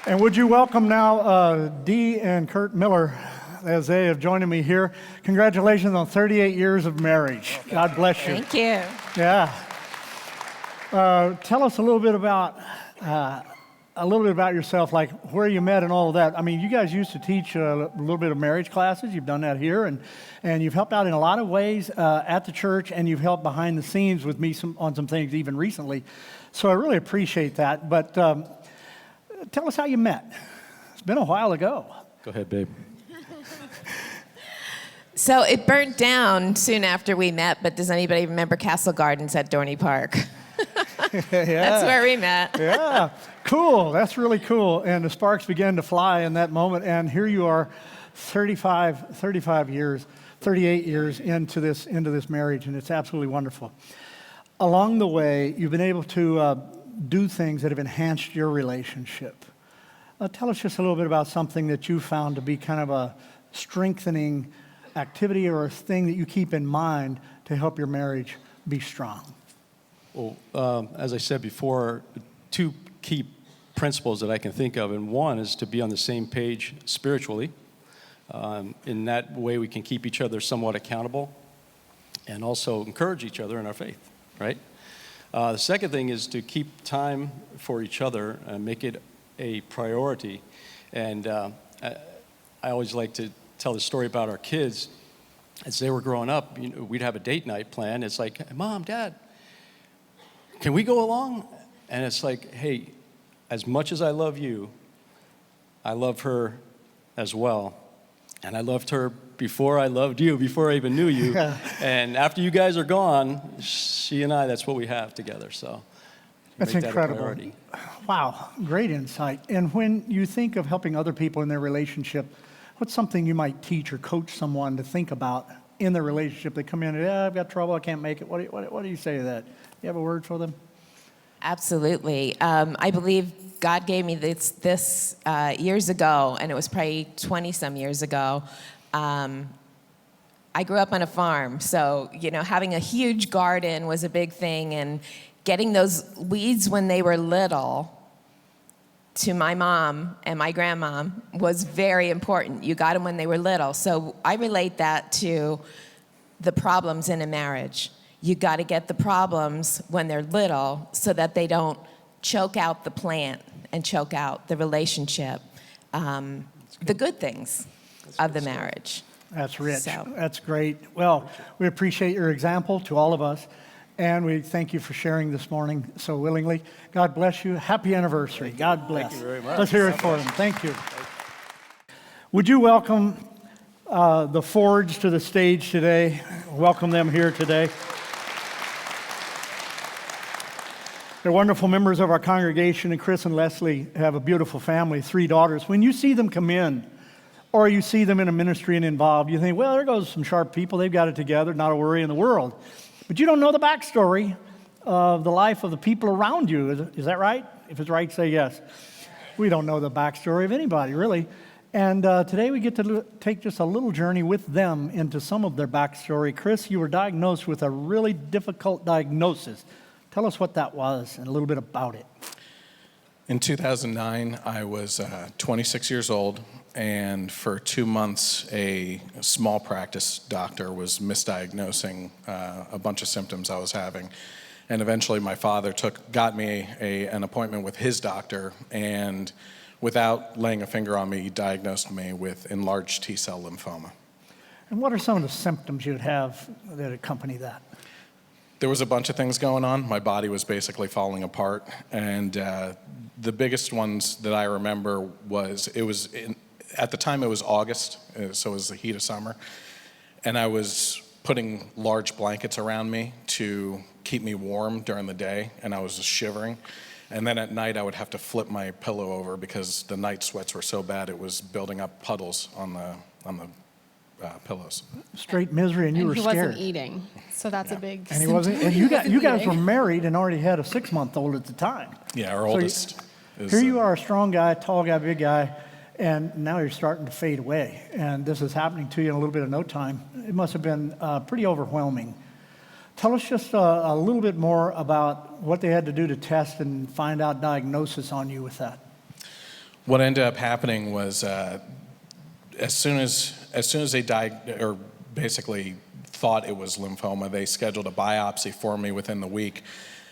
And would you welcome now Dee and Curt Miller as they have joined me here. Congratulations on 38 years of marriage. God bless you. Thank you. Yeah. Tell us a little bit about yourself, like where you met and all of that. I mean, you guys used to teach a little bit of marriage classes. You've done that here, and you've helped out in a lot of ways at the church, and you've helped behind the scenes with me on some things even recently. So I really appreciate that. But tell us how you met. It's been a while ago. Go ahead, babe. So it burnt down soon after we met, but does anybody remember Castle Gardens at Dorney Park? Yeah. That's where we met. Yeah, cool. That's really cool. And the sparks began to fly in that moment. And here you are, 38 years into this marriage, and it's absolutely wonderful. Along the way, you've been able to do things that have enhanced your relationship. Tell us just a little bit about something that you found to be kind of a strengthening activity or a thing that you keep in mind to help your marriage be strong. Well, as I said before, two key principles that I can think of, and one is to be on the same page spiritually. In that way, we can keep each other somewhat accountable and also encourage each other in our faith, right? The second thing is to keep time for each other and make it a priority. And I always like to tell the story about our kids. As they were growing up, we'd have a date night plan. It's like, Mom, Dad, can we go along? And it's like, hey, as much as I love you, I love her as well. And I loved her before I loved you, before I even knew you. And after you guys are gone, she and I, that's what we have together. So that's incredible. Wow, great insight. And when you think of helping other people in their relationship, what's something you might teach or coach someone to think about in their relationship? They come in and, I've got trouble, I can't make it. What do you say to that? You have a word for them? Absolutely. I believe God gave me this years ago, and it was probably 20-some years ago. I grew up on a farm, so, having a huge garden was a big thing, and getting those weeds when they were little to my mom and my grandma was very important. You got them when they were little. So I relate that to the problems in a marriage. You got to get the problems when they're little so that they don't choke out the plant and choke out the relationship, the good things of the marriage. That's rich. So. That's great. Well, we appreciate your example to all of us, and we thank you for sharing this morning so willingly. God bless you. Happy anniversary. God bless. Thank you very much. Let's hear it for them. Thank you. Would you welcome the Fords to the stage today? Welcome them here today. They're wonderful members of our congregation, and Chris and Leslie have a beautiful family, 3 daughters. When you see them come in, or you see them in a ministry and involved, you think, well, there goes some sharp people. They've got it together, not a worry in the world. But you don't know the backstory of the life of the people around you. Is that right? If it's right, say yes. We don't know the backstory of anybody, really. And today we get to take just a little journey with them into some of their backstory. Chris, you were diagnosed with a really difficult diagnosis. Tell us what that was and a little bit about it. In 2009, I was 26 years old, and for 2 months, a small practice doctor was misdiagnosing a bunch of symptoms I was having. And eventually my father got me an appointment with his doctor, and without laying a finger on me, he diagnosed me with enlarged T-cell lymphoma. And what are some of the symptoms you'd have that accompany that? There was a bunch of things going on. My body was basically falling apart, and the biggest ones that I remember was, at the time it was August, so it was the heat of summer, and I was putting large blankets around me to keep me warm during the day, and I was just shivering. And then at night I would have to flip my pillow over because the night sweats were so bad it was building up puddles on the pillows. Straight misery, and you were scared. He wasn't eating, so that's a big. And he wasn't. And you guys were married and already had a 6-month-old at the time. Yeah, our oldest. Here you are, a strong guy, tall guy, big guy, and now you're starting to fade away. And this is happening to you in a little bit of no time. It must have been pretty overwhelming. Tell us just a little bit more about what they had to do to test and find out diagnosis on you with that. What ended up happening was as soon as they basically thought it was lymphoma, they scheduled a biopsy for me within the week,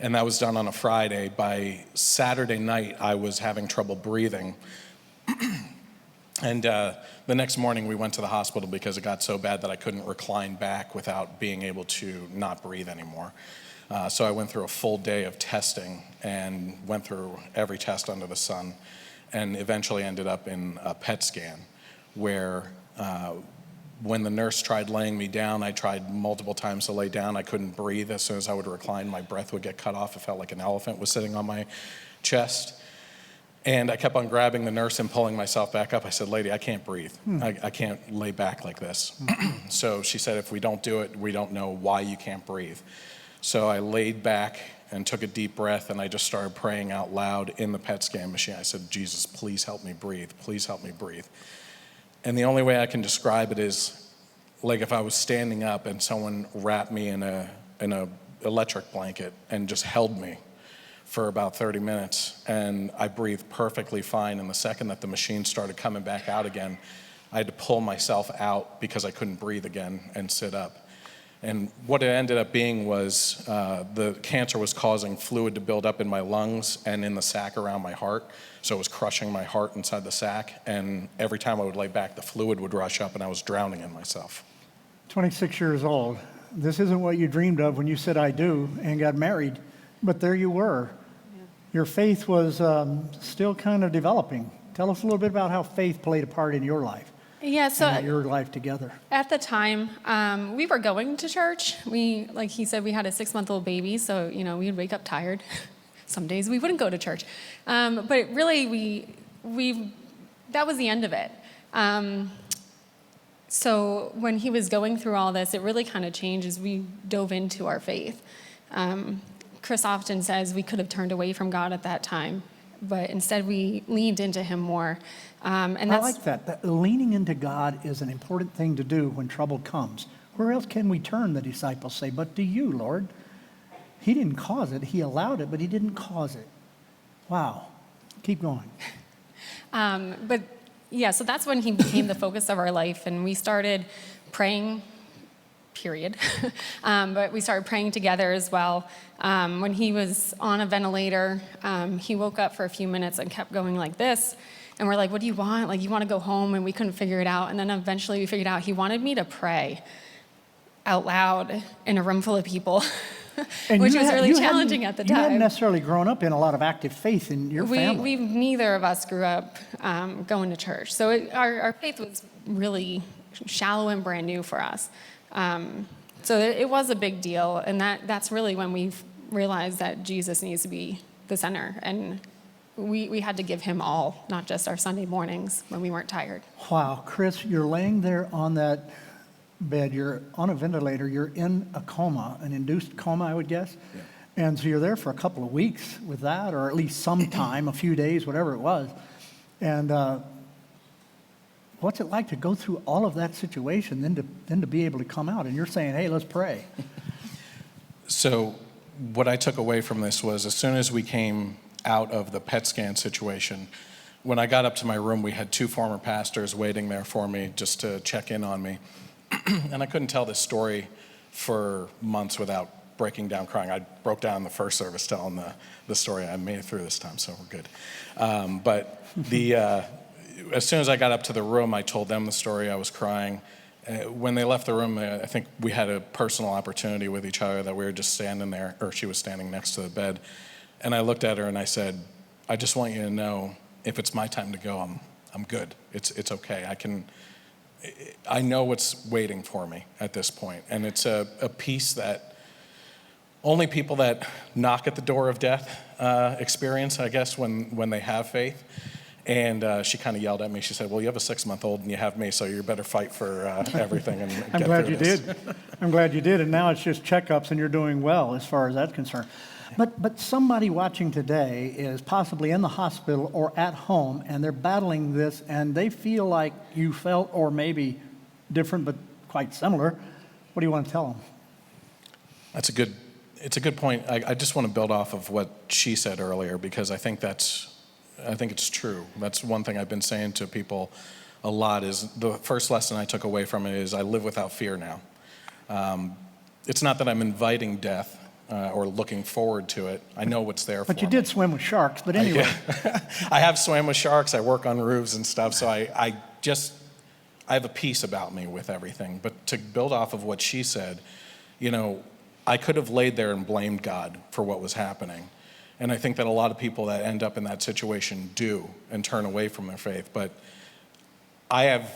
and that was done on a Friday. By Saturday night, I was having trouble breathing. And the next morning we went to the hospital because it got so bad that I couldn't recline back without being able to not breathe anymore. So I went through a full day of testing and went through every test under the sun, and eventually ended up in a PET scan where when the nurse tried laying me down, I tried multiple times to lay down. I couldn't breathe. As soon as I would recline, my breath would get cut off. It felt like an elephant was sitting on my chest. And I kept on grabbing the nurse and pulling myself back up. I said, "Lady, I can't breathe. I can't lay back like this." So she said, "If we don't do it, we don't know why you can't breathe." So I laid back and took a deep breath, and I just started praying out loud in the PET scan machine. I said, "Jesus, please help me breathe. Please help me breathe." And the only way I can describe it is like if I was standing up and someone wrapped me in a electric blanket and just held me for about 30 minutes, and I breathed perfectly fine. And the second that the machine started coming back out again, I had to pull myself out because I couldn't breathe again and sit up. And what it ended up being was the cancer was causing fluid to build up in my lungs and in the sac around my heart. So it was crushing my heart inside the sac. And every time I would lay back, the fluid would rush up and I was drowning in myself. 26 years old. This isn't what you dreamed of when you said "I do" and got married, but there you were. Yeah. Your faith was still kind of developing. Tell us a little bit about how faith played a part in your life. Yeah, so and your life together. At the time, we were going to church. Like he said, we had a 6-month-old baby, so we'd wake up tired. Some days we wouldn't go to church, but really that was the end of it. So when he was going through all this, it really kind of changed as we dove into our faith. Chris often says we could have turned away from God at that time, but instead we leaned into him more. And I like that. Leaning into God is an important thing to do when trouble comes. Where else can we turn, the disciples say, but to you, Lord? He didn't cause it. He allowed it, but he didn't cause it. Wow. Keep going. But yeah, so that's when he became the focus of our life, and we started praying, period. But we started praying together as well. When he was on a ventilator, he woke up for a few minutes and kept going like this. And we're like, "What do you want? Like, you want to go home?" And we couldn't figure it out. And then eventually we figured out he wanted me to pray out loud in a room full of people, which was really challenging at the time. You hadn't necessarily grown up in a lot of active faith in your family. Neither of us grew up going to church. So our faith was really shallow and brand new for us. So it was a big deal. And that's really when we realized that Jesus needs to be the center. And we had to give him all, not just our Sunday mornings when we weren't tired. Wow, Chris, you're laying there on that bed. You're on a ventilator. You're in a coma, an induced coma, I would guess. Yeah. And so you're there for a couple of weeks with that, or at least some time, a few days, whatever it was. And what's it like to go through all of that situation, then to be able to come out? And you're saying, "Hey, let's pray." So what I took away from this was as soon as we came out of the PET scan situation, when I got up to my room, we had 2 former pastors waiting there for me just to check in on me. And I couldn't tell this story for months without breaking down crying. I broke down in the first service telling the story. I made it through this time, so we're good. But as soon as I got up to the room, I told them the story. I was crying. When they left the room, I think we had a personal opportunity with each other that we were just standing there, or she was standing next to the bed. And I looked at her and I said, "I just want you to know, if it's my time to go, I'm good. It's okay. I know what's waiting for me at this point." And it's a peace that only people that knock at the door of death experience, I guess, when they have faith. And she kind of yelled at me. She said, "Well, you have a 6-month-old and you have me, so you better fight for everything and I'm get glad through you this." did. I'm glad you did. And now it's just checkups and you're doing well as far as that's concerned. But somebody watching today is possibly in the hospital or at home, and they're battling this, and they feel like you felt, or maybe different but quite similar. What do you want to tell them? It's a good point. I just want to build off of what she said earlier, because I think that's I think it's true. That's one thing I've been saying to people a lot is the first lesson I took away from it is I live without fear now. It's not that I'm inviting death or looking forward to it. I know what's there for me. But you did swim with sharks, but anyway. I have swam with sharks. I work on roofs and stuff, so I have a peace about me with everything. But to build off of what she said, you know, I could have laid there and blamed God for what was happening. And I think that a lot of people that end up in that situation do and turn away from their faith. But I have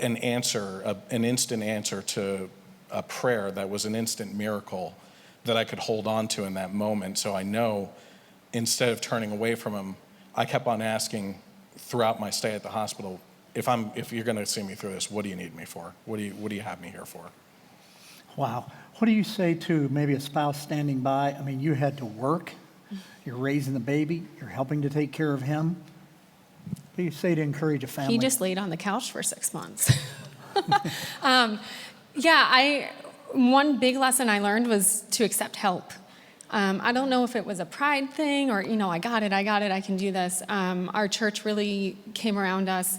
an answer, an instant answer to a prayer that was an instant miracle that I could hold on to in that moment. So I know instead of turning away from him, I kept on asking throughout my stay at the hospital, if you're going to see me through this, what do you need me for? What do you have me here for? Wow. What do you say to maybe a spouse standing by? I mean, you had to work. You're raising the baby. You're helping to take care of him. What do you say to encourage a family? He just laid on the couch for 6 months. One big lesson I learned was to accept help. I don't know if it was a pride thing or, I got it, I can do this. Our church really came around us.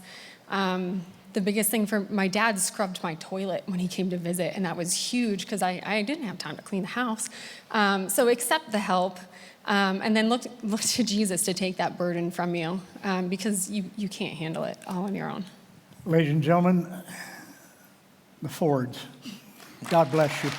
The biggest thing for my dad scrubbed my toilet when he came to visit, and that was huge because I didn't have time to clean the house. So accept the help, and then look to Jesus to take that burden from you because you can't handle it all on your own. Ladies and gentlemen, the Fords, God bless you.